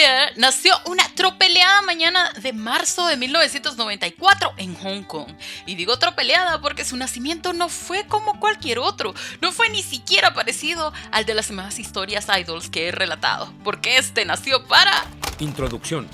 Jie nació una tropeleada mañana de marzo de 1994 en Hong Kong. Y digo tropeleada porque su nacimiento no fue como cualquier otro. No fue ni siquiera parecido al de las demás historias idols que he relatado. Porque este nació para... Introducción.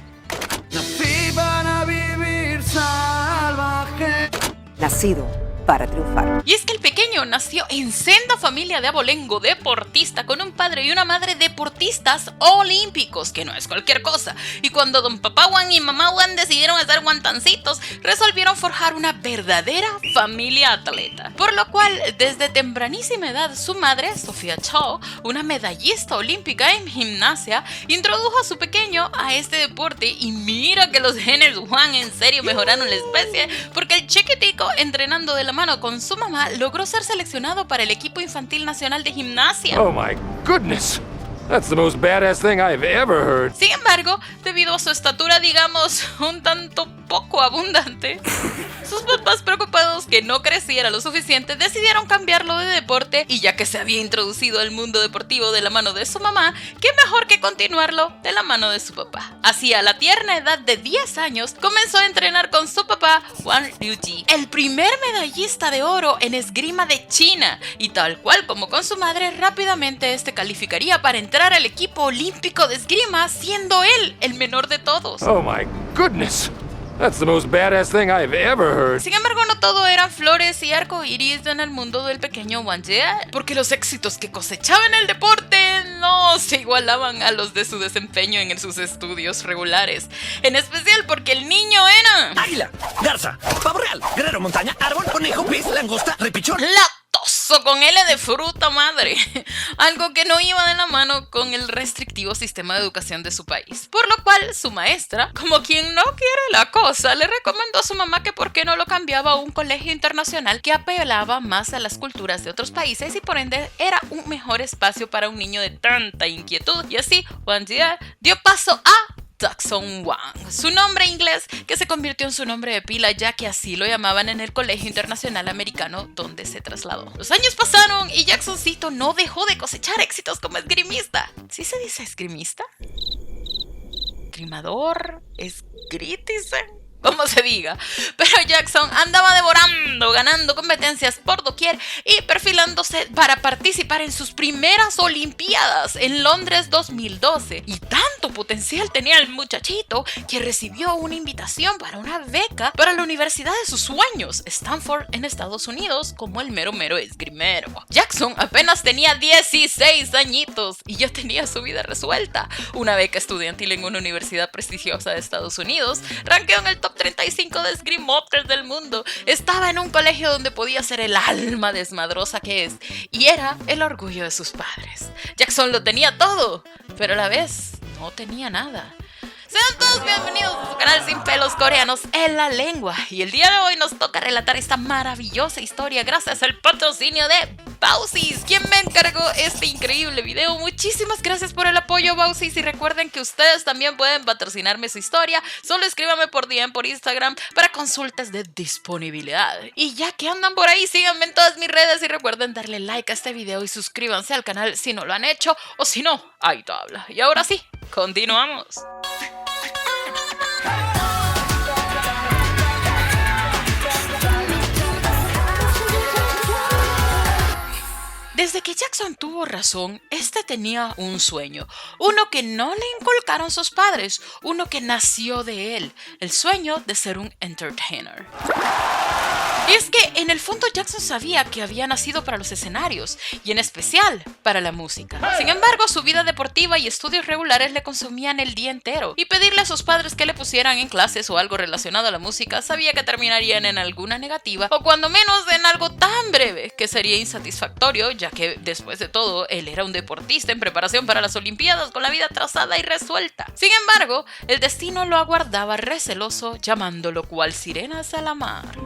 Nací para vivir salvaje. Nacido para triunfar. Y es que el pequeño nació en senda familia de abolengo deportista con un padre y una madre deportistas olímpicos, que no es cualquier cosa. Y cuando don Papá Wan y Mamá Wan decidieron hacer guantancitos, resolvieron forjar una verdadera familia atleta. Por lo cual, desde tempranísima edad, su madre, Sofía Chow, una medallista olímpica en gimnasia, introdujo a su pequeño a este deporte. Y mira que los genes Wan en serio mejoraron la especie, porque el chiquitico, entrenando de la mano con su mamá, logró ser seleccionado para el equipo infantil nacional de gimnasia. Oh my goodness. That's the most badass thing I've ever heard. Sin embargo, debido a su estatura, digamos, un tanto poco abundante, sus papás, preocupados que no creciera lo suficiente, decidieron cambiarlo de deporte, y ya que se había introducido al mundo deportivo de la mano de su mamá, qué mejor que continuarlo de la mano de su papá. Así, a la tierna edad de 10 años, comenzó a entrenar con su papá, Wang Liuji, el primer medallista de oro en esgrima de China, y tal cual como con su madre, rápidamente este calificaría para entrar al equipo olímpico de esgrima, siendo él el menor de todos. Oh my goodness. That's the most badass thing I've ever heard. Sin embargo, no todo eran flores y arcoíris en el mundo del pequeño Wang Jie, porque los éxitos que cosechaba en el deporte no se igualaban a los de su desempeño en sus estudios regulares. En especial porque el niño era... Águila, garza, pavo real, guerrero montaña, árbol, conejo, pez, langosta, repichón. Latoso con L de fruta madre. Algo que no iba de la mano con el restrictivo sistema de educación de su país. Por lo cual, su maestra, como quien no quiere la cosa, le recomendó a su mamá que por qué no lo cambiaba a un colegio internacional que apelaba más a las culturas de otros países y por ende era un mejor espacio para un niño de tanta inquietud. Y así, Wang Jie dio paso a Jackson Wang, su nombre inglés que se convirtió en su nombre de pila, ya que así lo llamaban en el Colegio Internacional Americano donde se trasladó. Los años pasaron y Jacksoncito no dejó de cosechar éxitos como esgrimista. ¿Sí se dice esgrimista? ¿Esgrimador? ¿Esgrítice? Como se diga, pero Jackson andaba devorando, ganando competencias por doquier y perfilándose para participar en sus primeras Olimpiadas en Londres 2012. Y tanto potencial tenía el muchachito que recibió una invitación para una beca para la universidad de sus sueños, Stanford, en Estados Unidos, como el mero esgrimero. Jackson apenas tenía 16 añitos y ya tenía su vida resuelta. Una beca estudiantil en una universidad prestigiosa de Estados Unidos, ranqueó en el top 35 de esgrimotres del mundo. Estaba en un colegio donde podía ser el alma desmadrosa que es, y era el orgullo de sus padres. Jackson lo tenía todo, pero a la vez no tenía nada. Sean todos bienvenidos a su canal Sin Pelos Coreanos en la Lengua. Y el día de hoy nos toca relatar esta maravillosa historia gracias al patrocinio de Bausis, quien me encargó este increíble video. Muchísimas gracias por el apoyo, Bausis, y recuerden que ustedes también pueden patrocinarme su historia. Solo escríbanme por DM por Instagram para consultas de disponibilidad. Y ya que andan por ahí, síganme en todas mis redes y recuerden darle like a este video y suscríbanse al canal si no lo han hecho, o si no, ahí tabla. Y ahora sí, continuamos. Desde que Jackson tuvo razón, este tenía un sueño, uno que no le inculcaron sus padres, uno que nació de él, el sueño de ser un entertainer. Y es que en el fondo Jackson sabía que había nacido para los escenarios, y en especial para la música. Sin embargo, su vida deportiva y estudios regulares le consumían el día entero, y pedirle a sus padres que le pusieran en clases o algo relacionado a la música sabía que terminarían en alguna negativa, o cuando menos en algo tan breve que sería insatisfactorio, ya que después de todo, él era un deportista en preparación para las Olimpiadas con la vida trazada y resuelta. Sin embargo, el destino lo aguardaba receloso, llamándolo cual sirenas a la mar.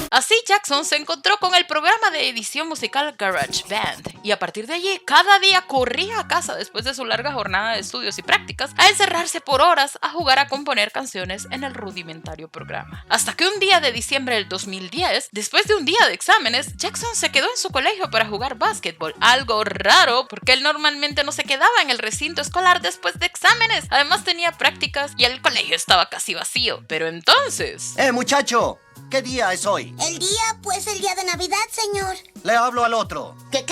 Así Jackson se encontró con el programa de edición musical GarageBand y a partir de allí cada día corría a casa después de su larga jornada de estudios y prácticas a encerrarse por horas a jugar a componer canciones en el rudimentario programa. Hasta que un día de diciembre del 2010, después de un día de exámenes, Jackson se quedó en su colegio para jugar básquetbol, algo raro porque él normalmente no se quedaba en el recinto escolar después de exámenes. Además tenía prácticas y el colegio estaba casi vacío. Pero entonces... muchacho, ¿qué día es hoy? El día de Navidad, señor. Le hablo al otro. ¿Qué?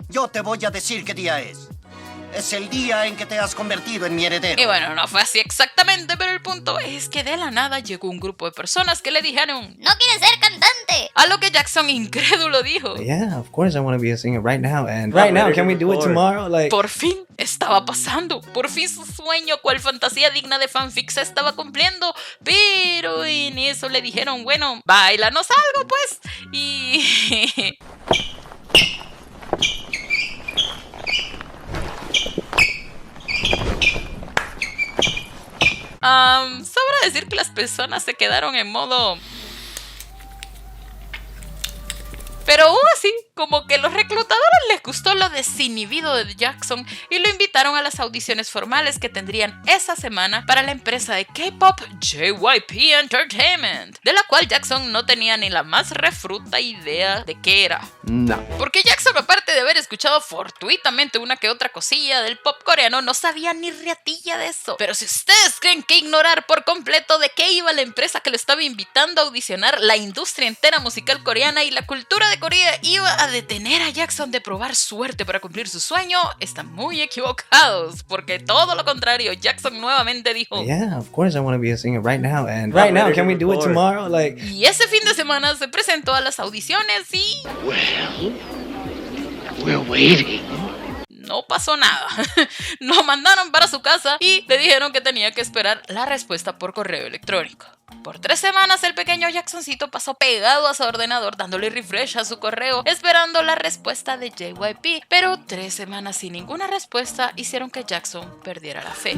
Yo te voy a decir qué día es. Es el día en que te has convertido en mi heredero. Y bueno, no fue así exactamente, pero el punto es que de la nada llegó un grupo de personas que le dijeron: ¿No quieres ser cantante? a lo que Jackson incrédulo dijo: Yeah, of course I want to be a singer right now. And right now, can we do it tomorrow? Like, por fin estaba pasando. Por fin su sueño, cual fantasía digna de fanfic, se estaba cumpliendo. Pero en eso le dijeron: bueno, báilanos algo pues. Y... sobra decir que las personas se quedaron en modo... Pero aún así, como que los reclutadores les gustó lo desinhibido de Jackson y lo invitaron a las audiciones formales que tendrían esa semana para la empresa de K-pop JYP Entertainment, de la cual Jackson no tenía ni la más refruta idea de qué era. no. Porque Jackson, aparte de haber escuchado fortuitamente una que otra cosilla del pop coreano, no sabía ni riatilla de eso. Pero si ustedes creen que ignorar por completo de qué iba la empresa que lo estaba invitando a audicionar, la industria entera musical coreana y la cultura de Corea iba a detener a Jackson de probar suerte para cumplir su sueño, están muy equivocados, porque todo lo contrario, Jackson nuevamente dijo: Yeah, of course I want to be a singer right now. And right now, can we do it tomorrow? Like, y ese fin de semana se presentó a las audiciones y... We're waiting. no pasó nada. Lo mandaron para su casa y le dijeron que tenía que esperar la respuesta por correo electrónico. Por 3 semanas el pequeño Jacksoncito pasó pegado a su ordenador dándole refresh a su correo esperando la respuesta de JYP, pero 3 semanas sin ninguna respuesta hicieron que Jackson perdiera la fe.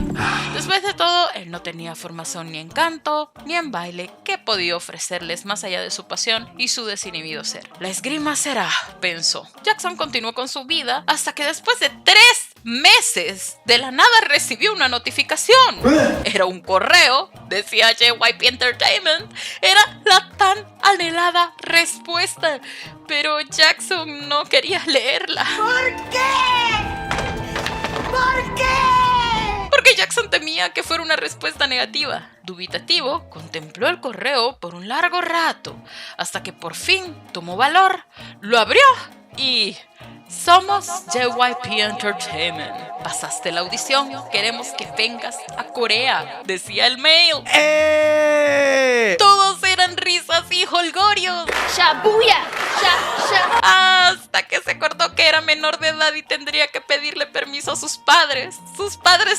Después de todo, él no tenía formación ni en canto ni en baile que podía ofrecerles más allá de su pasión y su desinhibido ser. La esgrima será, pensó. Jackson continuó con su vida hasta que después de 3 meses de la nada recibió una notificación. Era un correo, decía JYP Entertainment, era la tan anhelada respuesta, pero Jackson no quería leerla. ¿Por qué? ¿Por qué? Porque Jackson temía que fuera una respuesta negativa. Dubitativo, contempló el correo por un largo rato, hasta que por fin tomó valor, lo abrió y... Somos JYP Entertainment. Pasaste la audición, queremos que vengas a Corea, decía el mail. Todos eran risas y jolgorios. ¡Shabuya! Hasta que se acordó que era menor de edad y tendría que pedirle permiso a sus padres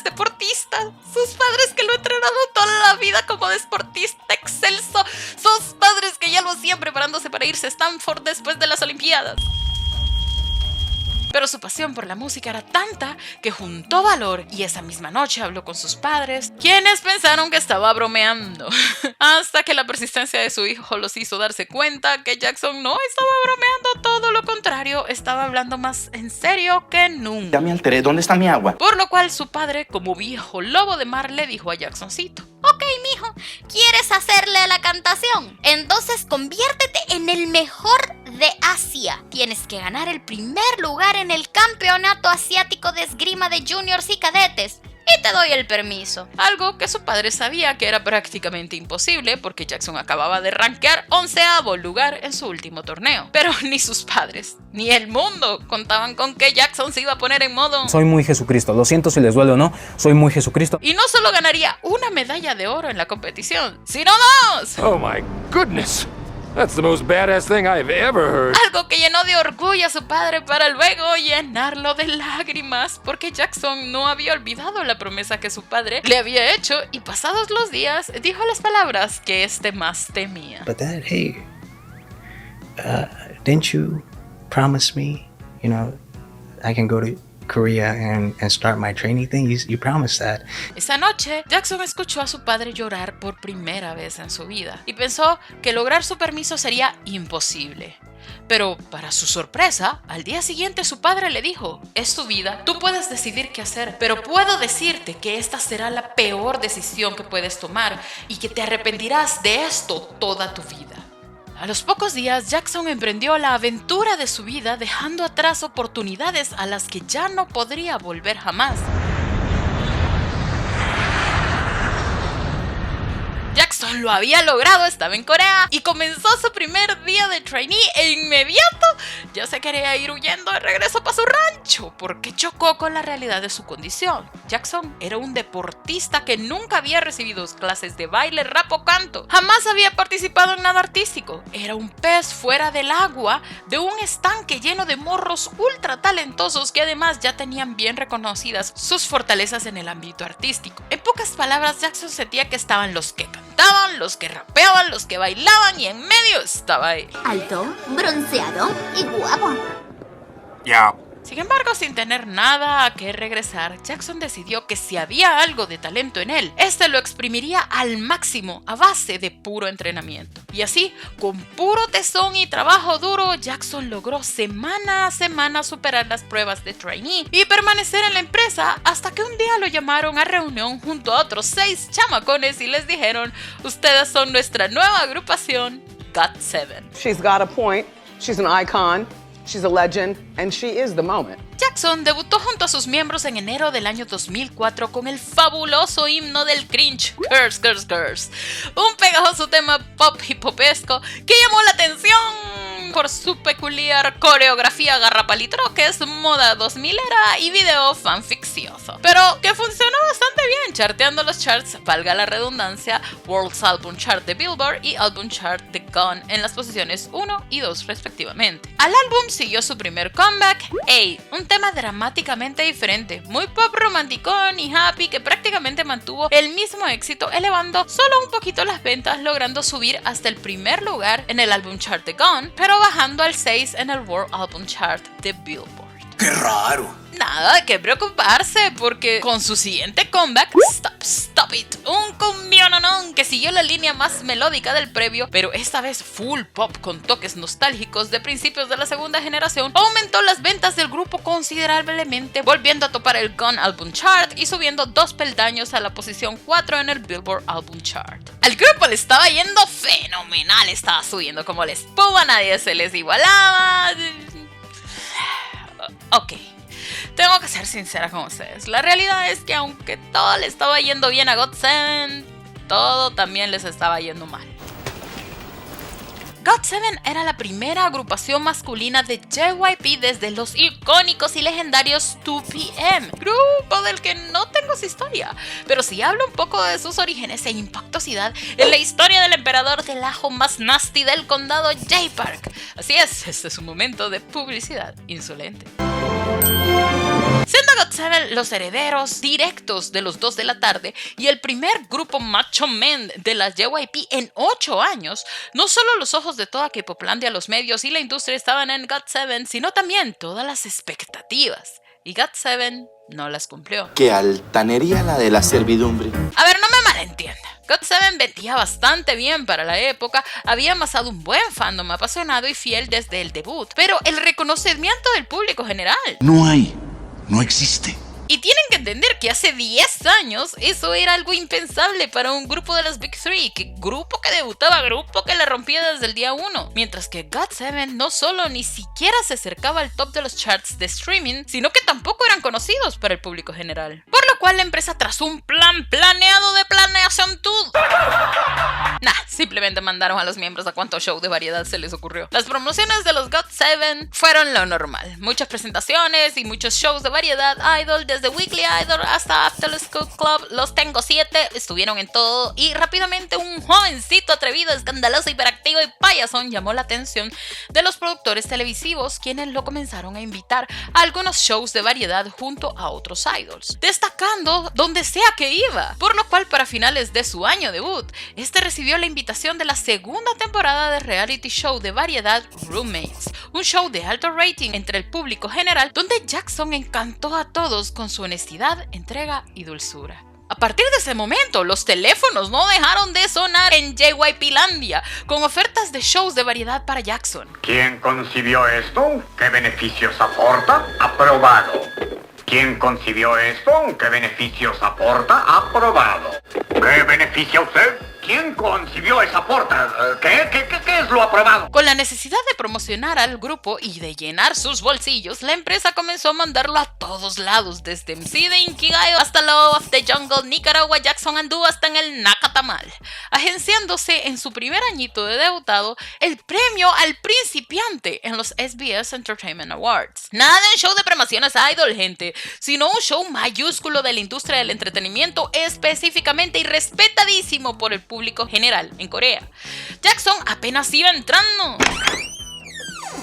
deportistas, sus padres que lo entrenaron toda la vida como deportista excelso, sus padres que ya lo hacían preparándose para irse a Stanford después de las Olimpiadas. Pero su pasión por la música era tanta que juntó valor y esa misma noche habló con sus padres, quienes pensaron que estaba bromeando. Hasta que la persistencia de su hijo los hizo darse cuenta que Jackson no estaba bromeando, todo lo contrario, estaba hablando más en serio que nunca. Ya me alteré, ¿dónde está mi agua? Por lo cual su padre, como viejo lobo de mar, le dijo a Jacksoncito: Ok, mijo, ¿quieres hacerle la cantación? Entonces conviértete en el mejor de Asia. Tienes que ganar el primer lugar en el campeonato asiático de esgrima de juniors y cadetes. Y te doy el permiso. Algo que su padre sabía que era prácticamente imposible porque Jackson acababa de rankear 11º lugar en su último torneo. Pero ni sus padres, ni el mundo contaban con que Jackson se iba a poner en modo... Soy muy Jesucristo, lo siento si les duele o no, soy muy Jesucristo. Y no solo ganaría una medalla de oro en la competición, sino 2. Oh my goodness! That's the most badass thing I've ever heard. Algo que llenó de orgullo a su padre para luego llenarlo de lágrimas, porque Jackson no había olvidado la promesa que su padre le había hecho y pasados los días dijo las palabras que este más temía. but Dad, hey, didn't you promise me, I can go to Korea and start my training thing. You promised that. Esa noche, Jackson escuchó a su padre llorar por primera vez en su vida y pensó que lograr su permiso sería imposible. Pero, para su sorpresa, al día siguiente su padre le dijo: es tu vida, tú puedes decidir qué hacer, pero puedo decirte que esta será la peor decisión que puedes tomar y que te arrepentirás de esto toda tu vida. A los pocos días, Jackson emprendió la aventura de su vida, dejando atrás oportunidades a las que ya no podría volver jamás. Jackson lo había logrado, estaba en Corea y comenzó su primer día de trainee e inmediato ya se quería ir huyendo de regreso para su rancho porque chocó con la realidad de su condición. Jackson era un deportista que nunca había recibido clases de baile, rap o canto. Jamás había participado en nada artístico. Era un pez fuera del agua de un estanque lleno de morros ultra talentosos que además ya tenían bien reconocidas sus fortalezas en el ámbito artístico. En pocas palabras, Jackson sentía que estaban los que cantaban, los que rapeaban, los que bailaban y en medio estaba él. Alto, bronceado y guapo. Yeah. Sin embargo, sin tener nada a qué regresar, Jackson decidió que si había algo de talento en él, este lo exprimiría al máximo a base de puro entrenamiento. Y así, con puro tesón y trabajo duro, Jackson logró semana a semana superar las pruebas de trainee y permanecer en la empresa hasta que un día lo llamaron a reunión junto a otros 6 chamacones y les dijeron: ustedes son nuestra nueva agrupación, GOT7. She's got a point, she's an icon, she's a legend, and she is the moment. Jackson debutó junto a sus miembros en enero del año 2004 con el fabuloso himno del cringe, Curse, Curse, Curse, un pegajoso tema pop hip hopesco que llamó la atención por su peculiar coreografía garrapalitroques, moda 2000era y video fanficcioso, pero que funcionó bastante bien, charteando los charts, valga la redundancia, World's Album Chart de Billboard y Album Chart de Gun en las posiciones 1 y 2 respectivamente. Al álbum siguió su primer comeback, A, un tema dramáticamente diferente, muy pop romanticón y happy que prácticamente mantuvo el mismo éxito, elevando solo un poquito las ventas, logrando subir hasta el primer lugar en el álbum chart de Gone, pero bajando al 6 en el World Album Chart de Billboard. ¡Qué raro! Nada de qué preocuparse, porque con su siguiente comeback, Stop It, un cumbiononón que siguió la línea más melódica del previo, pero esta vez full pop con toques nostálgicos de principios de la segunda generación, aumentó las ventas del grupo considerablemente, volviendo a topar el Gone Album Chart y subiendo 2 peldaños a la posición 4 en el Billboard Album Chart. Al grupo le estaba yendo fenomenal, estaba subiendo como la espuma, nadie se les igualaba. Ok, tengo que ser sincera con ustedes. La realidad es que aunque todo le estaba yendo bien a GOT7, todo también les estaba yendo mal. GOT7 era la primera agrupación masculina de JYP desde los icónicos y legendarios 2PM, grupo del que no tengo su historia, pero sí hablo un poco de sus orígenes e impactosidad en la historia del emperador del ajo más nasty del condado J-Park. Así es, este es un momento de publicidad insolente. Siendo GOT7 los herederos directos de los 2 de la tarde y el primer grupo macho men de la JYP en 8 años, no solo los ojos de toda K-Poplandia, los medios y la industria estaban en GOT7, sino también todas las expectativas. Y GOT7 no las cumplió. ¡Qué altanería la de la servidumbre! A ver, no me malentienda. GOT7 vendía bastante bien para la época, había amasado un buen fandom apasionado y fiel desde el debut, pero el reconocimiento del público general No existe. Y tienen que entender que hace 10 años eso era algo impensable para un grupo de las Big Three, que grupo que debutaba, grupo que la rompía desde el día 1. Mientras que GOT7 no solo ni siquiera se acercaba al top de los charts de streaming, sino que tampoco eran conocidos para el público general. Por lo cual la empresa trazó un plan planeado de planeación todo. Simplemente mandaron a los miembros a cuanto show de variedad se les ocurrió. Las promociones de los GOT7 fueron lo normal. Muchas presentaciones y muchos shows de variedad idol, desde Weekly Idol hasta After School Club, los tengo 7, estuvieron en todo y rápidamente un jovencito atrevido, escandaloso, hiperactivo y payasón llamó la atención de los productores televisivos, quienes lo comenzaron a invitar a algunos shows de variedad junto a otros idols, destacando donde sea que iba, por lo cual para finales de su año debut, este recibió la invitación de la segunda temporada de reality show de variedad Roommates, un show de alto rating entre el público general donde Jackson encantó a todos con su honestidad, entrega y dulzura. A partir de ese momento, los teléfonos no dejaron de sonar en JYPlandia con ofertas de shows de variedad para Jackson. ¿Quién concibió esto? ¿Qué beneficios aporta? Aprobado. ¿Quién concibió esto? ¿Qué beneficios aporta? Aprobado. ¿Qué beneficia usted? ¿Quién concibió esa porta? ¿Qué es lo aprobado? Con la necesidad de promocionar al grupo y de llenar sus bolsillos, la empresa comenzó a mandarlo a todos lados, desde MC de Inkigayo hasta Law of the Jungle, Nicaragua, Jackson anduvo hasta en el Nakatamal, agenciándose en su primer añito de debutado el premio al principiante en los SBS Entertainment Awards. Nada en show de promociones idol, gente, sino un show mayúsculo de la industria del entretenimiento, específicamente y respetadísimo por el público general en Corea. Jackson apenas iba entrando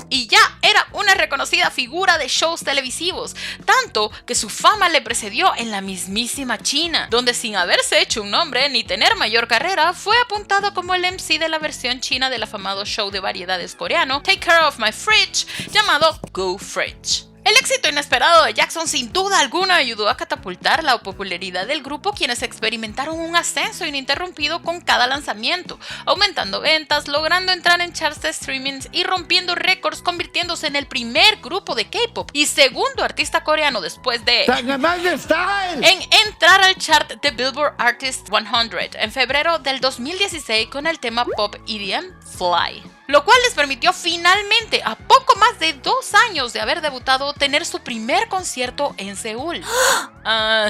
y ya era una reconocida figura de shows televisivos, tanto que su fama le precedió en la mismísima China, donde sin haberse hecho un nombre ni tener mayor carrera, fue apuntado como el MC de la versión china del afamado show de variedades coreano Take Care of My Fridge, llamado Go Fridge. El éxito inesperado de Jackson sin duda alguna ayudó a catapultar la popularidad del grupo, quienes experimentaron un ascenso ininterrumpido con cada lanzamiento, aumentando ventas, logrando entrar en charts de streamings y rompiendo récords, convirtiéndose en el primer grupo de K-pop y segundo artista coreano después de en entrar al chart de Billboard Artist 100 en febrero del 2016 con el tema pop EDM Fly, lo cual les permitió finalmente, a poco más de 2 años de haber debutado, tener su primer concierto en Seúl.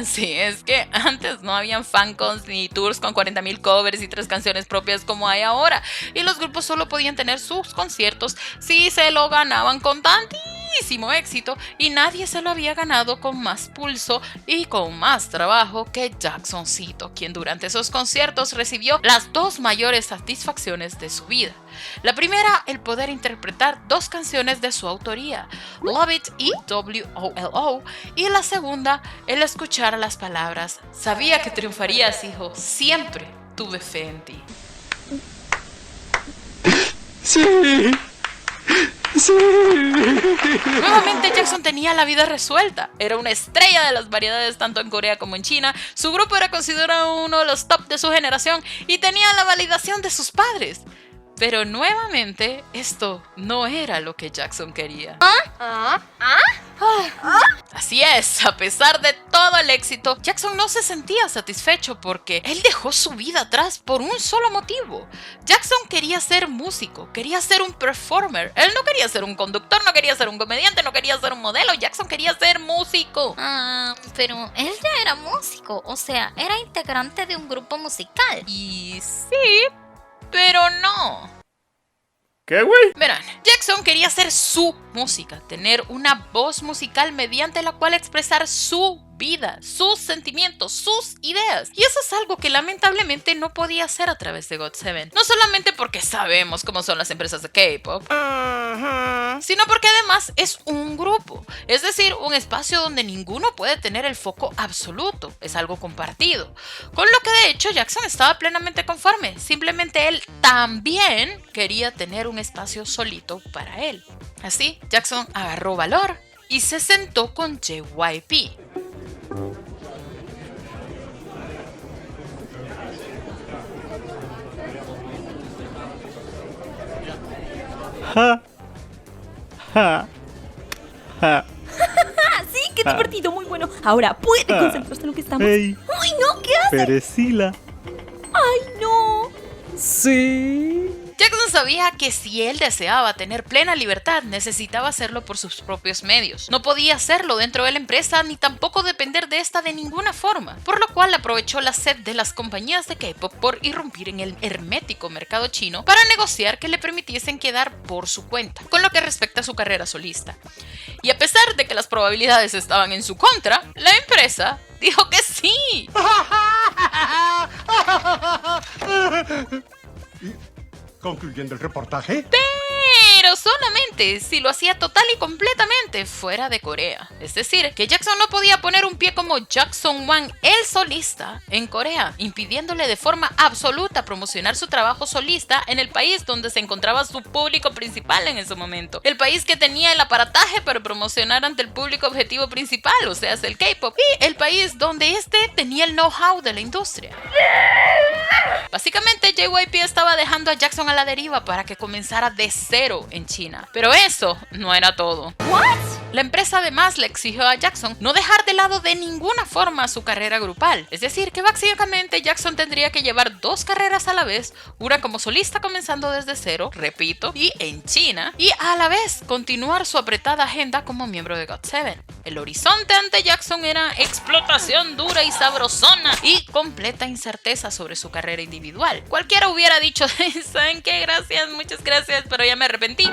Sí, es que antes no habían fancons ni tours con 40,000 covers y 3 canciones propias como hay ahora, y los grupos solo podían tener sus conciertos si se lo ganaban con tantísimo éxito, y nadie se lo había ganado con más pulso y con más trabajo que Jacksoncito, quien durante esos conciertos recibió las 2 mayores satisfacciones de su vida. La primera, el poder interpretar 2 canciones de su autoría, Love It y WOLO, y la segunda, el escuchar las palabras, sabía que triunfarías, hijo, siempre tuve fe en ti. Sí. Nuevamente Jackson tenía la vida resuelta, era una estrella de las variedades tanto en Corea como en China, su grupo era considerado uno de los top de su generación y tenía la validación de sus padres. Pero nuevamente, esto no era lo que Jackson quería. Así es, a pesar de todo el éxito, Jackson no se sentía satisfecho porque él dejó su vida atrás por un solo motivo. Jackson quería ser músico, quería ser un performer. Él no quería ser un conductor, no quería ser un comediante, no quería ser un modelo. Jackson quería ser músico. Pero él ya era músico, o sea, era integrante de un grupo musical. Y sí, pero no. ¿Qué, güey? Verán, Jackson quería hacer su música, tener una voz musical mediante la cual expresar su vida, sus sentimientos, sus ideas. Y eso es algo que lamentablemente no podía hacer a través de GOT7. No solamente porque sabemos cómo son las empresas de K-pop, sino porque además es un grupo. Es decir, un espacio donde ninguno puede tener el foco absoluto. Es algo compartido. Con lo que de hecho Jackson estaba plenamente conforme. Simplemente él también quería tener un espacio solito para él. Así, Jackson agarró valor y se sentó con JYP. Sí, qué divertido, muy bueno. Ahora puede concentrarse en lo que estamos. ¡Ay, no! ¿Qué hace? Perecila. ¡Ay, no! Sí. Jackson sabía que si él deseaba tener plena libertad, necesitaba hacerlo por sus propios medios. No podía hacerlo dentro de la empresa ni tampoco depender de esta de ninguna forma, por lo cual aprovechó la sed de las compañías de K-pop por irrumpir en el hermético mercado chino para negociar que le permitiesen quedar por su cuenta, con lo que respecta a su carrera solista. Y a pesar de que las probabilidades estaban en su contra, la empresa dijo que sí. Concluyendo el reportaje. Pero solamente si lo hacía total y completamente fuera de Corea. Es decir, que Jackson no podía poner un pie como Jackson Wang, el solista, en Corea, impidiéndole de forma absoluta promocionar su trabajo solista en el país donde se encontraba su público principal en ese momento. El país que tenía el aparataje para promocionar ante el público objetivo principal, o sea, es el K-pop, y el país donde este tenía el know-how de la industria. Básicamente, JYP estaba dejando a Jackson a la deriva para que comenzara de cero en China. Pero eso no era todo. La empresa además le exigió a Jackson no dejar de lado de ninguna forma su carrera grupal. Es decir, que básicamente Jackson tendría que llevar 2 carreras a la vez, una como solista comenzando desde cero, repito, y en China, y a la vez continuar su apretada agenda como miembro de GOT7. El horizonte ante Jackson era explotación dura y sabrosona y completa incerteza sobre su carrera individual. Cualquiera hubiera dicho, ¿saben qué? Gracias, muchas gracias, pero ya me arrepentí.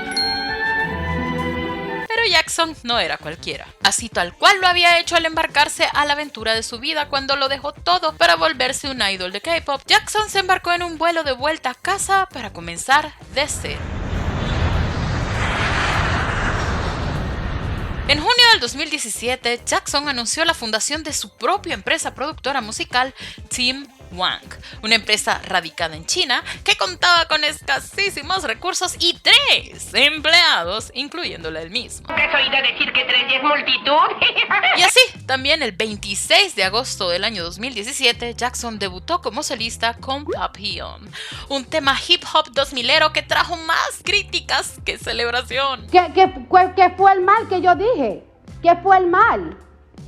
Pero Jackson no era cualquiera. Así tal cual lo había hecho al embarcarse a la aventura de su vida cuando lo dejó todo para volverse un idol de K-pop, Jackson se embarcó en un vuelo de vuelta a casa para comenzar de cero. En junio del 2017, Jackson anunció la fundación de su propia empresa productora musical, Team Wang, una empresa radicada en China que contaba con escasísimos recursos y 3 empleados, incluyéndole él mismo. ¿Has oído decir que 3 es multitud? Y así, también el 26 de agosto del año 2017, Jackson debutó como solista con Papillon, un tema hip hop 2000ero que trajo más críticas que celebración. ¿Qué fue el mal que yo dije? ¿Qué fue el mal?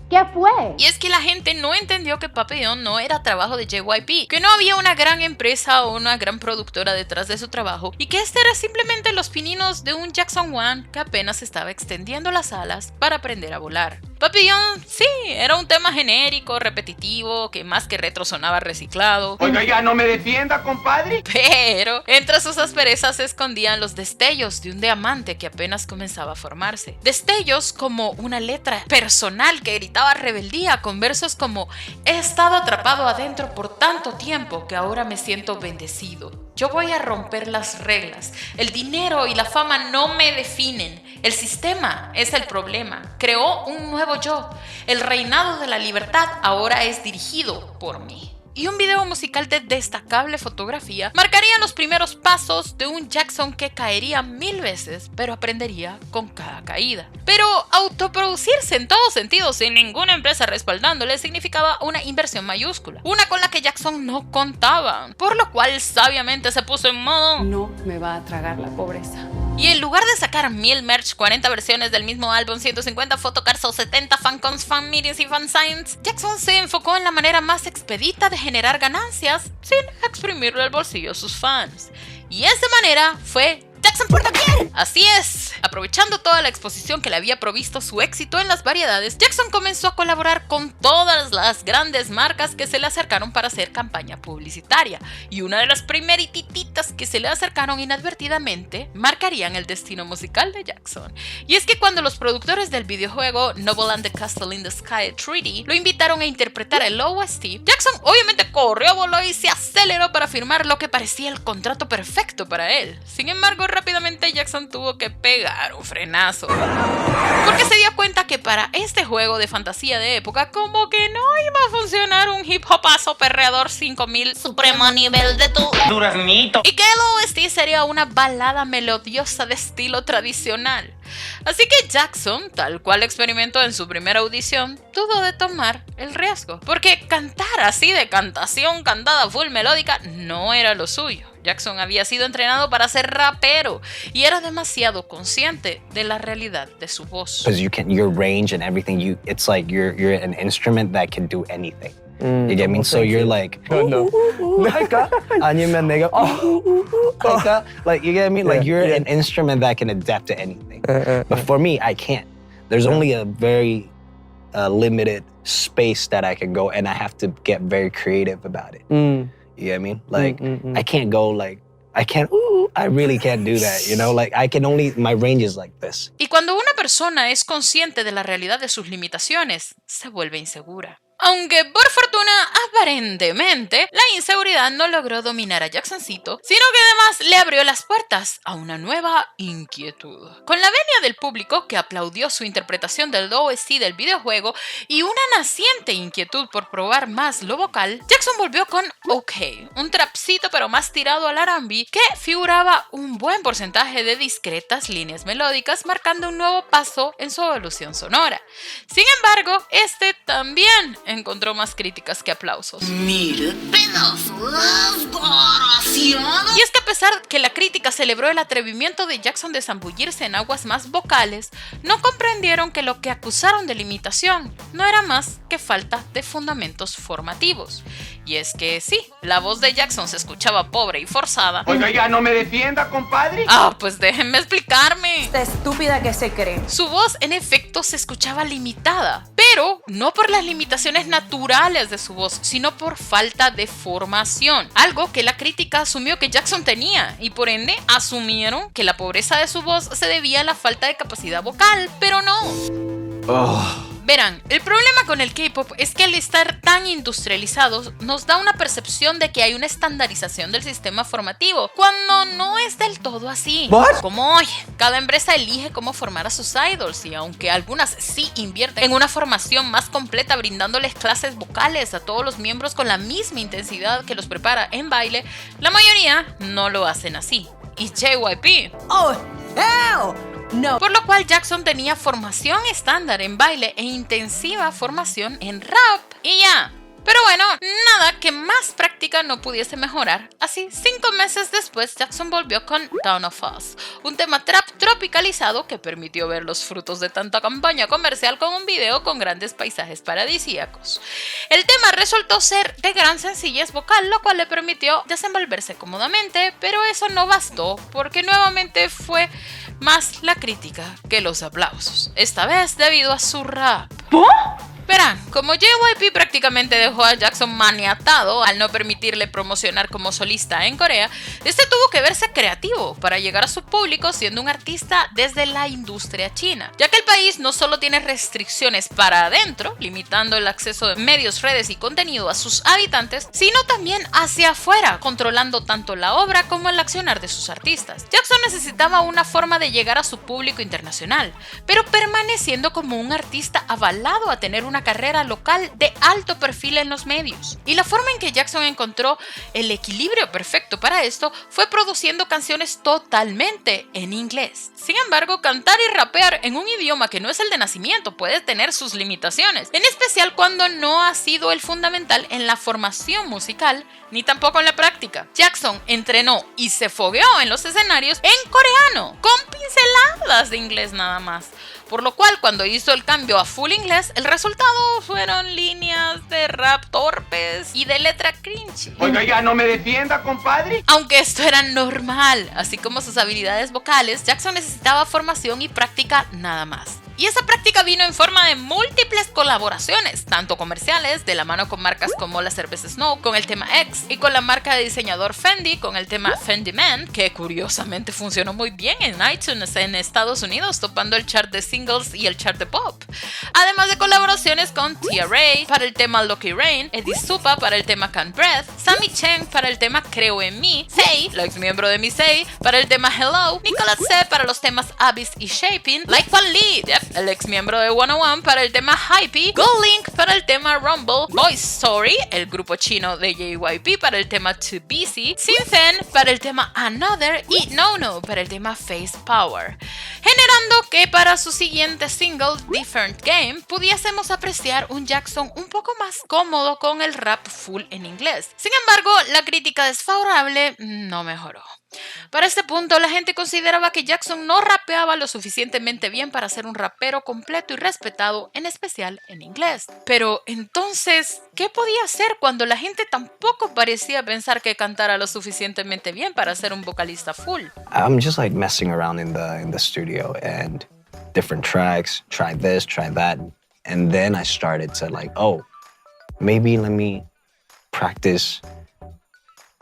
¿Qué fue? Y es que la gente no entendió que Papillon no era trabajo de JYP, que no había una gran empresa o una gran productora detrás de su trabajo y que este era simplemente los pininos de un Jackson Wang que apenas estaba extendiendo las alas para aprender a volar. Papillon, sí, era un tema genérico, repetitivo, que más que retro sonaba reciclado. Oiga, ya no me defienda, compadre. Pero entre sus asperezas se escondían los destellos de un diamante que apenas comenzaba a formarse. Destellos como una letra personal que gritaba rebeldía con versos como: he estado atrapado adentro por tanto tiempo que ahora me siento bendecido. Yo voy a romper las reglas. El dinero y la fama no me definen. El sistema es el problema. Creó un nuevo yo. El reinado de la libertad ahora es dirigido por mí. Y un video musical de destacable fotografía marcaría los primeros pasos de un Jackson que caería 1000 veces, pero aprendería con cada caída. Pero autoproducirse en todo sentido sin ninguna empresa respaldándole significaba una inversión mayúscula, una con la que Jackson no contaba, por lo cual sabiamente se puso en modo: No me va a tragar la pobreza. Y en lugar de sacar 1000 merch, 40 versiones del mismo álbum, 150 photocards o 70 fancons, fan meetings y fansigns, Jackson se enfocó en la manera más expedita de generar ganancias sin exprimirle el bolsillo a sus fans. Y esa manera fue Jackson por doquier. Así es, aprovechando toda la exposición que le había provisto su éxito en las variedades, Jackson comenzó a colaborar con todas las grandes marcas que se le acercaron para hacer campaña publicitaria. Y una de las primerititas que se le acercaron inadvertidamente marcarían el destino musical de Jackson. Y es que cuando los productores del videojuego Noble and the Castle in the Sky 3D lo invitaron a interpretar el OST, Jackson obviamente corrió, voló y se aceleró para firmar lo que parecía el contrato perfecto para él. Sin embargo, rápidamente Jackson tuvo que pegar un frenazo, porque se dio cuenta que para este juego de fantasía de época como que no iba a funcionar un hip hopazo perreador 5000 supremo nivel de tu Duraznito. y que el OST sería una balada melodiosa de estilo tradicional. Así que Jackson, tal cual experimentó en su primera audición, dudó de tomar el riesgo, porque cantar así de cantación cantada full melódica no era lo suyo. Jackson había sido entrenado para ser rapero y era demasiado consciente de la realidad de su voz. Because your range and everything, it's like you're an instrument that can do anything. You get me? So you're like, 아니면 내가 like, you get me? Like you're an instrument that can adapt to anything. But for me, I can't. There's only a very limited space that I can go, and I have to get very creative about it. You get me? Like, I can't go like, I really can't do that, you know? Like, my range is like this. Y cuando una persona es consciente de la realidad de sus limitaciones, se vuelve insegura. Aunque por fortuna, aparentemente, la inseguridad no logró dominar a Jacksoncito, sino que además le abrió las puertas a una nueva inquietud. Con la venia del público que aplaudió su interpretación del OST del videojuego y una naciente inquietud por probar más lo vocal, Jackson volvió con OK, un trapcito pero más tirado al R&B que figuraba un buen porcentaje de discretas líneas melódicas, marcando un nuevo paso en su evolución sonora. Sin embargo, este también encontró más críticas que aplausos. Mire, pedazo desgraciado. Y es que a pesar que la crítica celebró el atrevimiento de Jackson de zambullirse en aguas más vocales, no comprendieron que lo que acusaron de limitación no era más que falta de fundamentos formativos. Y es que sí, la voz de Jackson se escuchaba pobre y forzada. Oiga, ya no me defienda, compadre. Pues déjenme explicarme. Esta estúpida que se cree. Su voz, en efecto, se escuchaba limitada, pero no por las limitaciones naturales de su voz, sino por falta de formación, algo que la crítica asumió que Jackson tenía, y por ende asumieron que la pobreza de su voz se debía a la falta de capacidad vocal, pero no. Verán, el problema con el K-pop es que al estar tan industrializados nos da una percepción de que hay una estandarización del sistema formativo, cuando no es del todo así. Como hoy, cada empresa elige cómo formar a sus idols, y aunque algunas sí invierten en una formación más completa brindándoles clases vocales a todos los miembros con la misma intensidad que los prepara en baile, la mayoría no lo hacen así. Y JYP. ¡Oh, hell! No. Por lo cual Jackson tenía formación estándar en baile e intensiva formación en rap y ya. Pero bueno, nada que más práctica no pudiese mejorar. Así, 5 meses después, Jackson volvió con Dawn of Us, un tema trap tropicalizado que permitió ver los frutos de tanta campaña comercial con un video con grandes paisajes paradisíacos. El tema resultó ser de gran sencillez vocal, lo cual le permitió desenvolverse cómodamente, pero eso no bastó, porque nuevamente fue más la crítica que los aplausos, esta vez debido a su rap. Verán, como JYP prácticamente dejó a Jackson maniatado al no permitirle promocionar como solista en Corea, este tuvo que verse creativo para llegar a su público siendo un artista desde la industria china, ya que el país no solo tiene restricciones para adentro, limitando el acceso de medios, redes y contenido a sus habitantes, sino también hacia afuera, controlando tanto la obra como el accionar de sus artistas. Jackson necesitaba una forma de llegar a su público internacional, pero permaneciendo como un artista avalado a tener una carrera local de alto perfil en los medios. Y la forma en que Jackson encontró el equilibrio perfecto para esto fue produciendo canciones totalmente en inglés. Sin embargo, cantar y rapear en un idioma que no es el de nacimiento puede tener sus limitaciones, en especial cuando no ha sido el fundamental en la formación musical ni tampoco en la práctica. Jackson entrenó y se fogueó en los escenarios en coreano, con pinceladas de inglés nada más. Por lo cual, cuando hizo el cambio a full inglés, el resultado fueron líneas de rap torpes y de letra cringe. Oiga, ya no me defienda, compadre. Aunque esto era normal, así como sus habilidades vocales, Jackson necesitaba formación y práctica nada más. Y esa práctica vino en forma de múltiples colaboraciones, tanto comerciales, de la mano con marcas como la cerveza Snow con el tema X, y con la marca de diseñador Fendi con el tema Fendi Man, que curiosamente funcionó muy bien en iTunes en Estados Unidos, topando el chart de singles y el chart de pop. Además de colaboraciones con Tia Ray para el tema Lucky Rain, Eddie Supa para el tema Can't Breath, Sammy Chen para el tema Creo en Mí, Sei, la ex miembro de Missei, para el tema Hello, Nicolas C para los temas Abyss y Shaping, Like Fan Lee, el ex miembro de 101 para el tema Hype, Go Link para el tema Rumble, Boy Story, el grupo chino de JYP para el tema Too Busy, Sinfen para el tema Another y No No para el tema Face Power, generando que para su siguiente single Different Game pudiésemos apreciar un Jackson un poco más cómodo con el rap full en inglés. Sin embargo, la crítica desfavorable no mejoró. Para este punto, la gente consideraba que Jackson no rapeaba lo suficientemente bien para ser un rapero completo y respetado, en especial en inglés. Pero entonces, ¿qué podía hacer cuando la gente tampoco parecía pensar que cantara lo suficientemente bien para ser un vocalista full? I'm just like messing around in the studio and different tracks, try this, try that, and then I started to like, oh, maybe let me practice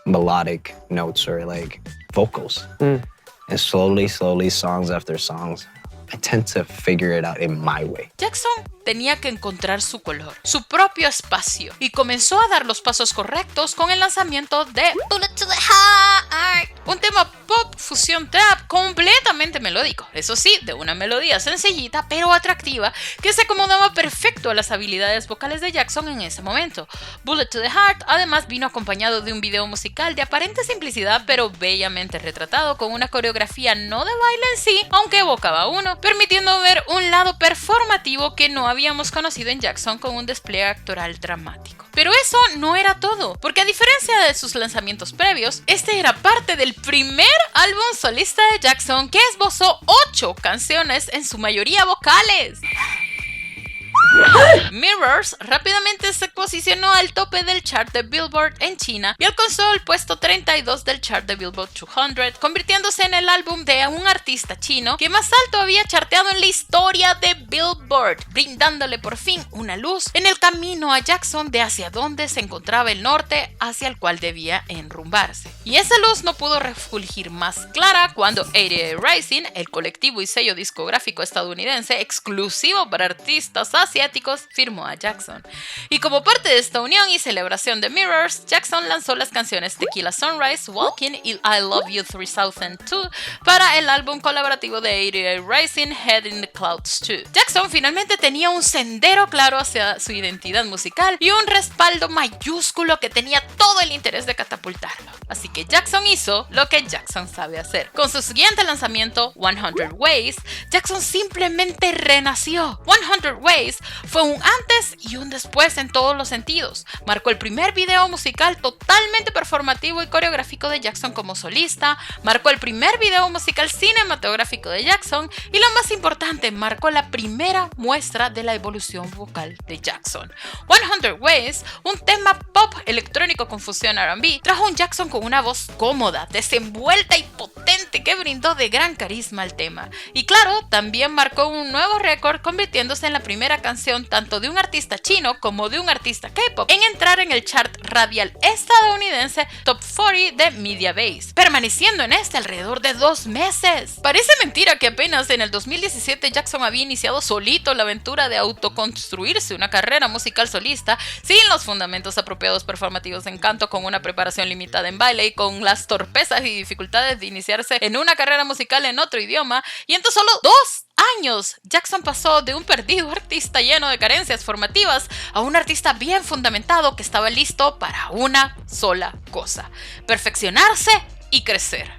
melodic notes or like vocals. And slowly, songs after songs, I tend to figure it out in my way. Jackson tenía que encontrar su color, su propio espacio, y comenzó a dar los pasos correctos con el lanzamiento de Bullet to the Heart. un tema pop fusión trap completamente melódico, eso sí, de una melodía sencillita pero atractiva que se acomodaba perfecto a las habilidades vocales de Jackson en ese momento. Bullet to the Heart además vino acompañado de un video musical de aparente simplicidad pero bellamente retratado con una coreografía no de baile en sí, aunque evocaba uno, permitiendo ver un lado performativo que no habíamos conocido en Jackson con un despliegue actoral dramático. Pero eso no era todo, porque a diferencia de sus lanzamientos previos, este era parte del primer álbum solista de Jackson que esbozó 8 canciones, en su mayoría vocales. Mirrors rápidamente se posicionó al tope del chart de Billboard en China y alcanzó el puesto 32 del chart de Billboard 200, convirtiéndose en el álbum de un artista chino que más alto había charteado en la historia de Billboard, brindándole por fin una luz en el camino a Jackson de hacia dónde se encontraba el norte hacia el cual debía enrumbarse. Y esa luz no pudo refulgir más clara cuando 88 Rising, el colectivo y sello discográfico estadounidense exclusivo para artistas asiáticos, firmó a Jackson. Y como parte de esta unión y celebración de Mirrors, Jackson lanzó las canciones Tequila Sunrise, Walking y I Love You 3002 para el álbum colaborativo de 88 Rising, Head in the Clouds 2. Jackson finalmente tenía un sendero claro hacia su identidad musical y un respaldo mayúsculo que tenía todo el interés de catapultarlo. Así que Jackson hizo lo que Jackson sabe hacer. Con su siguiente lanzamiento, 100 Ways, Jackson simplemente renació. 100 Ways fue un antes y un después en todos los sentidos. Marcó el primer video musical totalmente performativo y coreográfico de Jackson como solista, marcó el primer video musical cinematográfico de Jackson y lo más importante, marcó la primera muestra de la evolución vocal de Jackson. 100 Ways, un tema pop electrónico con fusión R&B, trajo a un Jackson con una voz cómoda, desenvuelta y potente que brindó de gran carisma al tema. Y claro, también marcó un nuevo récord, convirtiéndose en la primera canción tanto de un artista chino como de un artista K-pop en entrar en el chart radial estadounidense Top 40 de Mediabase, permaneciendo en este alrededor de 2 meses. Parece mentira que apenas en el 2017 Jackson había iniciado solito la aventura de autoconstruirse una carrera musical solista sin los fundamentos apropiados performativos en canto, con una preparación limitada en baile y con las torpezas y dificultades de iniciarse en una carrera musical en otro idioma, y en tan solo 2 años, Jackson pasó de un perdido artista lleno de carencias formativas a un artista bien fundamentado que estaba listo para una sola cosa: perfeccionarse y crecer.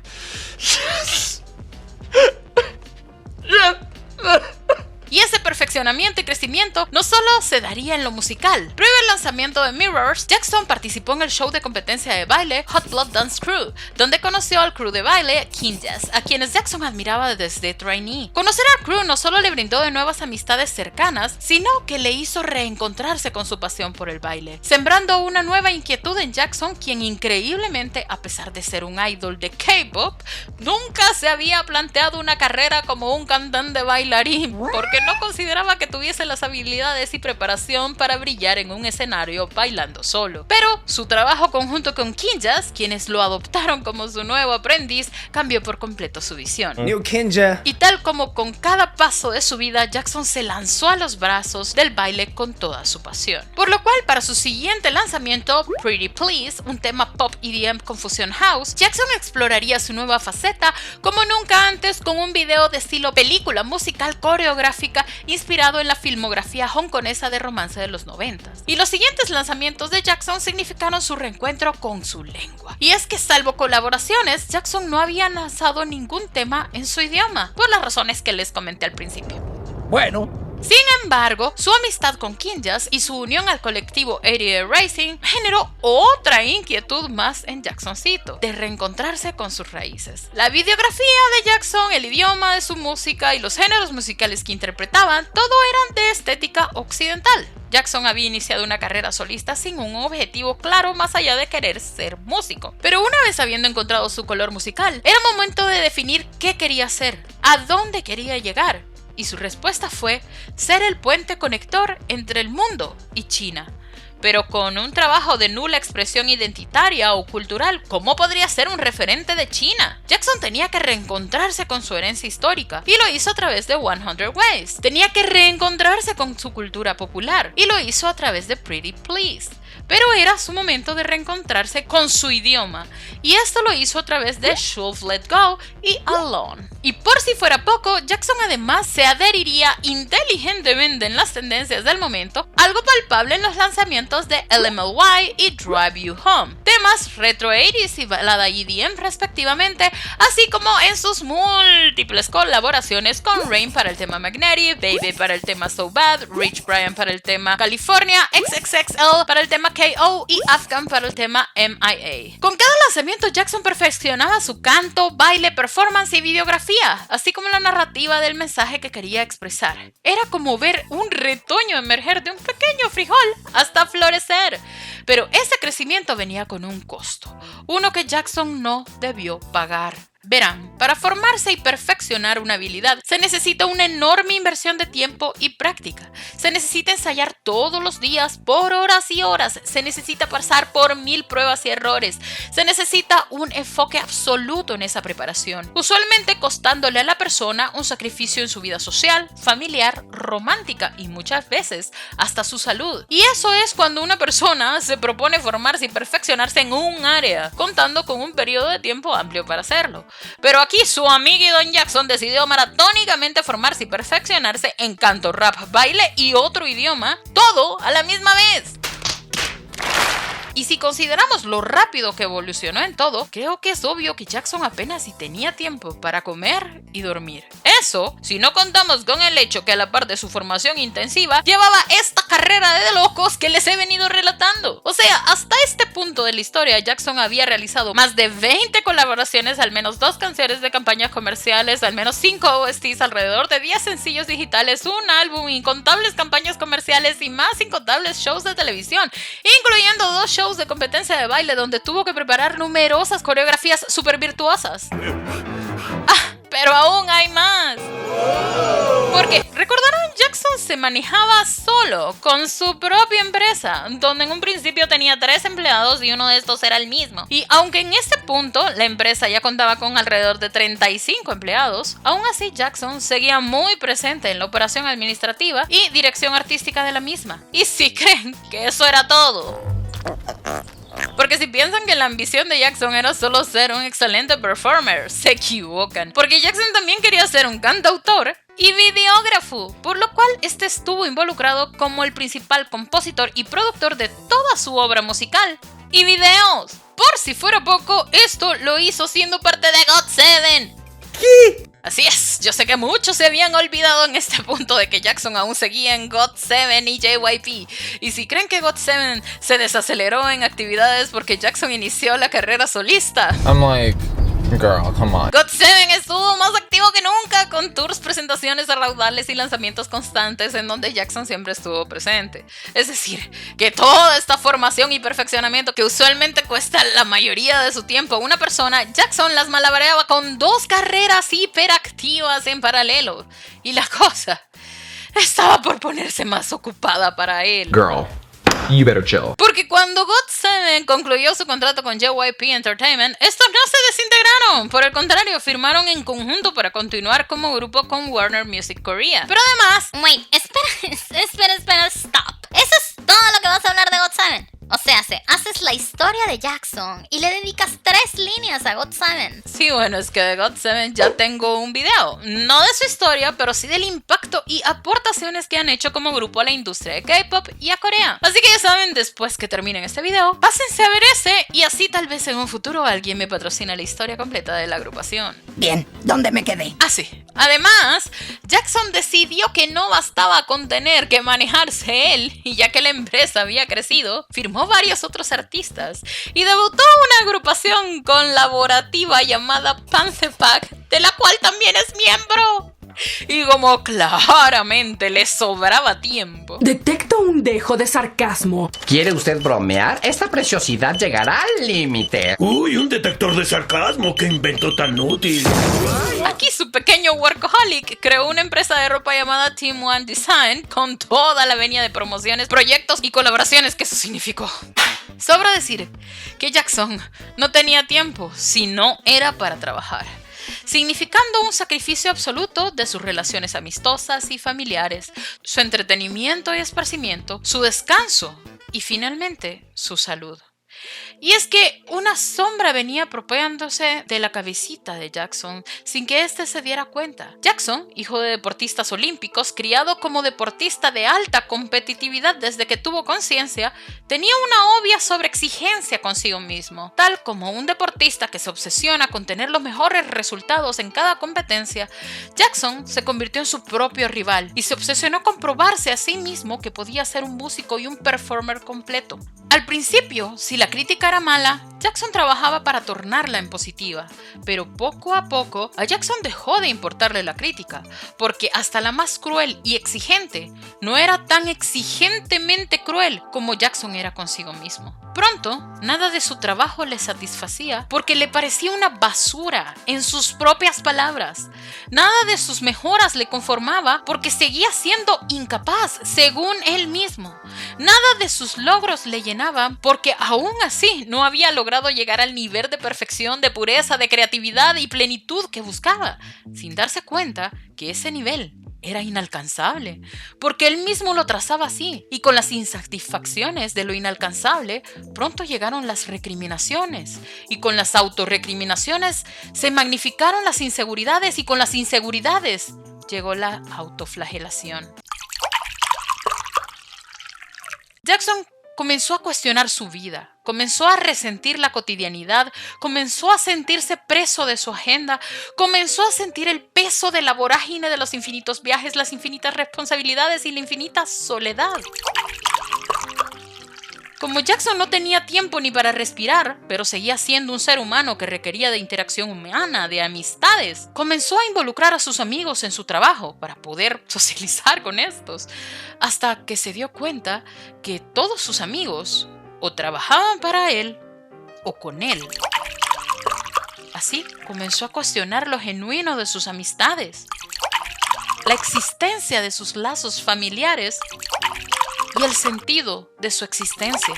Y ese perfeccionamiento y crecimiento no solo se daría en lo musical. Previo al lanzamiento de Mirrors, Jackson participó en el show de competencia de baile Hot Blood Dance Crew, donde conoció al crew de baile Kinjaz, a quienes Jackson admiraba desde trainee. Conocer al crew no solo le brindó de nuevas amistades cercanas, sino que le hizo reencontrarse con su pasión por el baile, sembrando una nueva inquietud en Jackson, quien increíblemente, a pesar de ser un idol de K-pop, nunca se había planteado una carrera como un cantante bailarín, porque no consideraba que tuviese las habilidades y preparación para brillar en un escenario bailando solo. Pero su trabajo conjunto con Kinjaz, quienes lo adoptaron como su nuevo aprendiz, cambió por completo su visión. New Kinja. Y tal como con cada paso de su vida, Jackson se lanzó a los brazos del baile con toda su pasión. Por lo cual, para su siguiente lanzamiento, Pretty Please, un tema pop EDM con fusión house, Jackson exploraría su nueva faceta como nunca antes, con un video de estilo película musical coreográfica inspirado en la filmografía hongkonesa de romance de los 90s. Y los siguientes lanzamientos de Jackson significaron su reencuentro con su lengua. Y es que, salvo colaboraciones, Jackson no había lanzado ningún tema en su idioma, por las razones que les comenté al principio. Bueno. Sin embargo, su amistad con Kinjaz y su unión al colectivo 88 Rising generó otra inquietud más en Jacksoncito, de reencontrarse con sus raíces. La videografía de Jackson, el idioma de su música y los géneros musicales que interpretaban, todo eran de estética occidental. Jackson había iniciado una carrera solista sin un objetivo claro más allá de querer ser músico. Pero una vez habiendo encontrado su color musical, era momento de definir qué quería hacer, a dónde quería llegar. Y su respuesta fue ser el puente conector entre el mundo y China. pero con un trabajo de nula expresión identitaria o cultural, ¿cómo podría ser un referente de China? Jackson tenía que reencontrarse con su herencia histórica y lo hizo a través de 100 Ways. Tenía que reencontrarse con su cultura popular y lo hizo a través de Pretty Please. Pero era su momento de reencontrarse con su idioma, y esto lo hizo a través de Should Let Go y Alone. Y por si fuera poco, Jackson además se adheriría inteligentemente en las tendencias del momento, algo palpable en los lanzamientos de LMLY y Drive You Home, temas retro 80s y balada EDM respectivamente, así como en sus múltiples colaboraciones con Rain para el tema Magnetic, Baby para el tema So Bad, Rich Brian para el tema California, XXXL para el tema KO y Afghan para el tema MIA. Con cada lanzamiento Jackson perfeccionaba su canto, baile, performance y videografía, así como la narrativa del mensaje que quería expresar. Era como ver un retoño emerger de un pequeño frijol hasta florecer. Pero ese crecimiento venía con un costo, uno que Jackson no debió pagar. Verán, para formarse y perfeccionar una habilidad se necesita una enorme inversión de tiempo y práctica. Se necesita ensayar todos los días por horas y horas. Se necesita pasar por 1000 pruebas y errores. Se necesita un enfoque absoluto en esa preparación, usualmente costándole a la persona un sacrificio en su vida social, familiar, romántica y muchas veces hasta su salud. Y eso es cuando una persona se propone formarse y perfeccionarse en un área, contando con un periodo de tiempo amplio para hacerlo. Pero aquí su amigo Don Jackson decidió maratónicamente formarse y perfeccionarse en canto, rap, baile y otro idioma, todo a la misma vez. Y si consideramos lo rápido que evolucionó en todo, creo que es obvio que Jackson apenas si tenía tiempo para comer y dormir. Eso, si no contamos con el hecho que a la par de su formación intensiva, llevaba esta carrera de locos que les he venido relatando. O sea, hasta este punto de la historia, Jackson había realizado más de 20 colaboraciones, al menos 2 canciones de campañas comerciales, al menos 5 OSTs, alrededor de 10 sencillos digitales, un álbum, incontables campañas comerciales y más incontables shows de televisión, incluyendo 2 shows de competencia de baile donde tuvo que preparar numerosas coreografías súper virtuosas. Pero aún hay más. Porque, recordarán, Jackson se manejaba solo, con su propia empresa, donde en un principio tenía 3 empleados y uno de estos era el mismo. Y aunque en este punto la empresa ya contaba con alrededor de 35 empleados, aún así Jackson seguía muy presente en la operación administrativa y dirección artística de la misma. Y si creen que eso era todo, porque si piensan que la ambición de Jackson era solo ser un excelente performer, se equivocan. Porque Jackson también quería ser un cantautor y videógrafo, por lo cual este estuvo involucrado como el principal compositor y productor de toda su obra musical y videos. Por si fuera poco, esto lo hizo siendo parte de GOT7. ¿Qué? Así es, yo sé que muchos se habían olvidado en este punto de que Jackson aún seguía en GOT7 y JYP. Y si creen que GOT7 se desaceleró en actividades porque Jackson inició la carrera solista, I'm like, girl, come on. GOT7 estuvo más activo que nunca, con tours, presentaciones a raudales y lanzamientos constantes en donde Jackson siempre estuvo presente. Es decir, que toda esta formación y perfeccionamiento que usualmente cuesta la mayoría de su tiempo a una persona, Jackson las malabareaba con 2 carreras hiperactivas en paralelo. Y la cosa estaba por ponerse más ocupada para él. Girl, you better chill. Porque cuando GOT7 concluyó su contrato con JYP Entertainment, estos no se desintegraron. Por el contrario, firmaron en conjunto para continuar como grupo con Warner Music Korea. Pero además... Wait, espera, stop. ¿Eso es todo lo que vas a hablar de GOT7? O sea, haces la historia de Jackson y le dedicas 3 líneas a GOT7. Sí, bueno, es que de GOT7 ya tengo un video. No de su historia, pero sí del impacto y aportaciones que han hecho como grupo a la industria de K-pop y a Corea. Así que ya saben, después que terminen este video, pásense a ver ese y así tal vez en un futuro alguien me patrocina la historia completa de la agrupación. Bien, ¿dónde me quedé? Ah, sí. Además, Jackson decidió que no bastaba con tener que manejarse él, y ya que la empresa había crecido, firmó varios otros artistas y debutó una agrupación colaborativa llamada Panthepack, de la cual también es miembro. Y como claramente le sobraba tiempo, Detecto un dejo de sarcasmo. ¿Quiere usted bromear? Esta preciosidad llegará al límite. Uy, un detector de sarcasmo. ¡Qué invento tan útil! aquí su pequeño workaholic creó una empresa de ropa llamada Team One Design con toda la venia de promociones, proyectos y colaboraciones que eso significó. Sobra decir que Jackson no tenía tiempo si no era para trabajar, significando un sacrificio absoluto de sus relaciones amistosas y familiares, su entretenimiento y esparcimiento, su descanso y finalmente su salud. Y es que una sombra venía apropiándose de la cabecita de Jackson sin que éste se diera cuenta. Jackson, hijo de deportistas olímpicos, criado como deportista de alta competitividad desde que tuvo conciencia, tenía una obvia sobreexigencia consigo mismo. Tal como un deportista que se obsesiona con tener los mejores resultados en cada competencia, Jackson se convirtió en su propio rival y se obsesionó con probarse a sí mismo que podía ser un músico y un performer completo. Al principio, si la crítica era mala, Jackson trabajaba para tornarla en positiva, pero poco a poco a Jackson dejó de importarle la crítica, porque hasta la más cruel y exigente no era tan exigentemente cruel como Jackson era consigo mismo. Pronto, nada de su trabajo le satisfacía porque le parecía una basura, en sus propias palabras. Nada de sus mejoras le conformaba porque seguía siendo incapaz, según él mismo. Nada de sus logros le llenaban porque aún así no había logrado llegar al nivel de perfección, de pureza, de creatividad y plenitud que buscaba, sin darse cuenta que ese nivel era inalcanzable, porque él mismo lo trazaba así, y con las insatisfacciones de lo inalcanzable, pronto llegaron las recriminaciones, y con las autorrecriminaciones se magnificaron las inseguridades, y con las inseguridades llegó la autoflagelación. Jackson comenzó a cuestionar su vida, comenzó a resentir la cotidianidad, comenzó a sentirse preso de su agenda, comenzó a sentir el peso de la vorágine de los infinitos viajes, las infinitas responsabilidades y la infinita soledad. Como Jackson no tenía tiempo ni para respirar, pero seguía siendo un ser humano que requería de interacción humana, de amistades, comenzó a involucrar a sus amigos en su trabajo para poder socializar con estos, hasta que se dio cuenta que todos sus amigos o trabajaban para él o con él. Así comenzó a cuestionar lo genuino de sus amistades, la existencia de sus lazos familiares y el sentido de su existencia.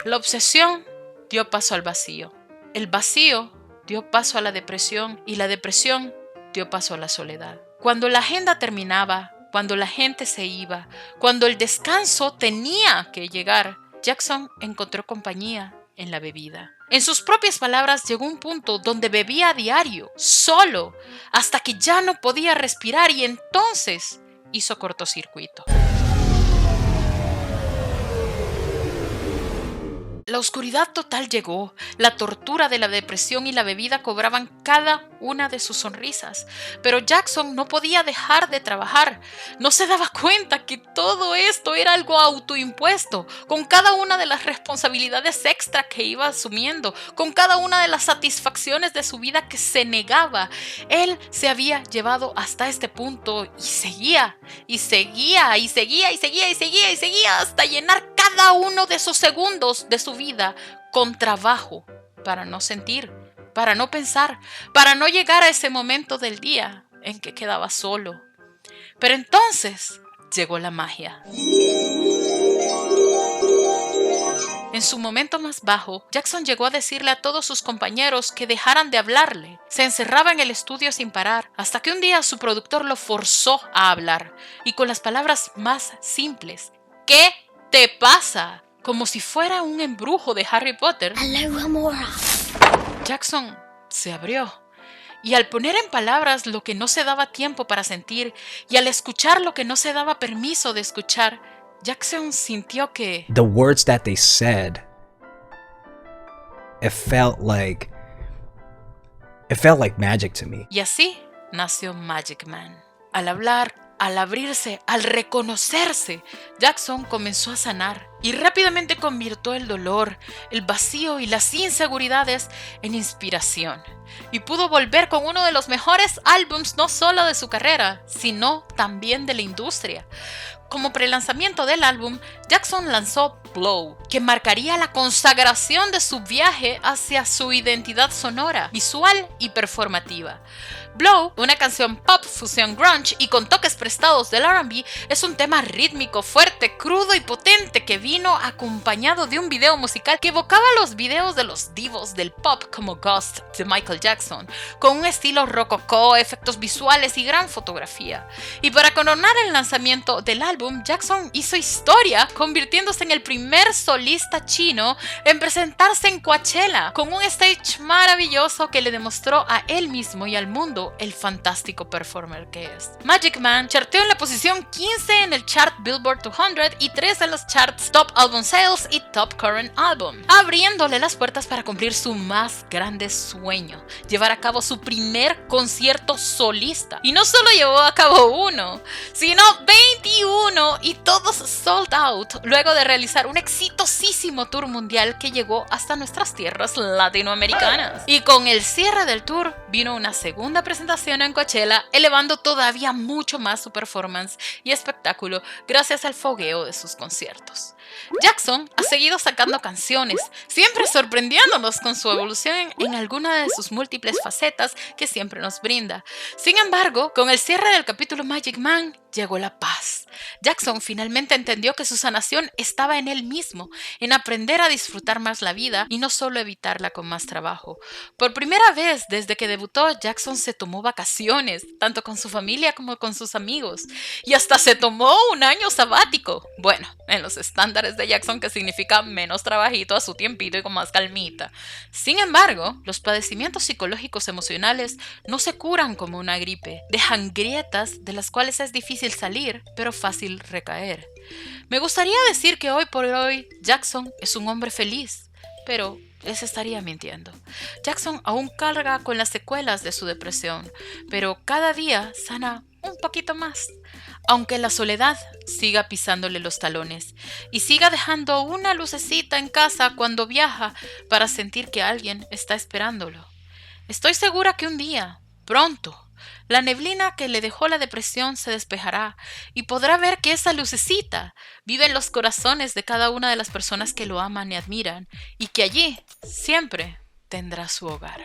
La obsesión dio paso al vacío. El vacío dio paso a la depresión y la depresión dio paso a la soledad. Cuando la agenda terminaba, cuando la gente se iba, cuando el descanso tenía que llegar, Jackson encontró compañía en la bebida. En sus propias palabras, llegó un punto donde bebía a diario, solo, hasta que ya no podía respirar y entonces hizo cortocircuito. La oscuridad total llegó, la tortura de la depresión y la bebida cobraban cada una de sus sonrisas, pero Jackson no podía dejar de trabajar. No se daba cuenta que todo esto era algo autoimpuesto, con cada una de las responsabilidades extra que iba asumiendo, con cada una de las satisfacciones de su vida que se negaba. Él se había llevado hasta este punto y seguía, y seguía, y seguía, y seguía, y seguía, y seguía hasta llenar cada uno de esos segundos de su vida con trabajo para no sentir, para no pensar, para no llegar a ese momento del día en que quedaba solo. Pero entonces llegó la magia. En su momento más bajo, Jackson llegó a decirle a todos sus compañeros que dejaran de hablarle. Se encerraba en el estudio sin parar, hasta que un día su productor lo forzó a hablar, y con las palabras más simples: ¿qué te pasa? Como si fuera un embrujo de Harry Potter. Jackson se abrió, y al poner en palabras lo que no se daba tiempo para sentir, y al escuchar lo que no se daba permiso de escuchar, Jackson sintió que the words that they said, it felt like magic to me. Y así nació Magic Man. Al hablar Al abrirse, al reconocerse, Jackson comenzó a sanar y rápidamente convirtió el dolor, el vacío y las inseguridades en inspiración. Y pudo volver con uno de los mejores álbums no solo de su carrera, sino también de la industria. Como prelanzamiento del álbum, Jackson lanzó Blow, que marcaría la consagración de su viaje hacia su identidad sonora, visual y performativa. Blow, una canción pop, fusión grunge y con toques prestados del R&B, es un tema rítmico, fuerte, crudo y potente que vino acompañado de un video musical que evocaba los videos de los divos del pop como Ghost de Michael Jackson, con un estilo rococó, efectos visuales y gran fotografía. Y para coronar el lanzamiento del álbum, Jackson hizo historia, convirtiéndose en el primer solista chino en presentarse en Coachella, con un stage maravilloso que le demostró a él mismo y al mundo el fantástico performer que es. Magic Man charteó en la posición 15 en el chart Billboard 200 y 3 en los charts Top Album Sales y Top Current Album, abriéndole las puertas para cumplir su más grande sueño, llevar a cabo su primer concierto solista. Y no solo llevó a cabo uno, sino 21 y todos sold out, luego de realizar un exitosísimo tour mundial que llegó hasta nuestras tierras latinoamericanas. Y con el cierre del tour vino una segunda presentación en Coachella, elevando todavía mucho más su performance y espectáculo gracias al fogueo de sus conciertos. Jackson ha seguido sacando canciones, siempre sorprendiéndonos con su evolución en alguna de sus múltiples facetas que siempre nos brinda. Sin embargo, con el cierre del capítulo Magic Man, llegó la paz. Jackson finalmente entendió que su sanación estaba en él mismo, en aprender a disfrutar más la vida y no solo evitarla con más trabajo. Por primera vez desde que debutó, Jackson se tomó vacaciones, tanto con su familia como con sus amigos, y hasta se tomó un año sabático. Bueno, en los estándares de Jackson, que significa menos trabajito a su tiempito y con más calmita. Sin embargo, los padecimientos psicológicos emocionales no se curan como una gripe, dejan grietas de las cuales es difícil salir, pero fácil recaer. Me gustaría decir que hoy por hoy Jackson es un hombre feliz, pero les estaría mintiendo. Jackson aún carga con las secuelas de su depresión, pero cada día sana un poquito más, aunque la soledad siga pisándole los talones y siga dejando una lucecita en casa cuando viaja para sentir que alguien está esperándolo. Estoy segura que un día, pronto, la neblina que le dejó la depresión se despejará y podrá ver que esa lucecita vive en los corazones de cada una de las personas que lo aman y admiran, y que allí siempre tendrá su hogar.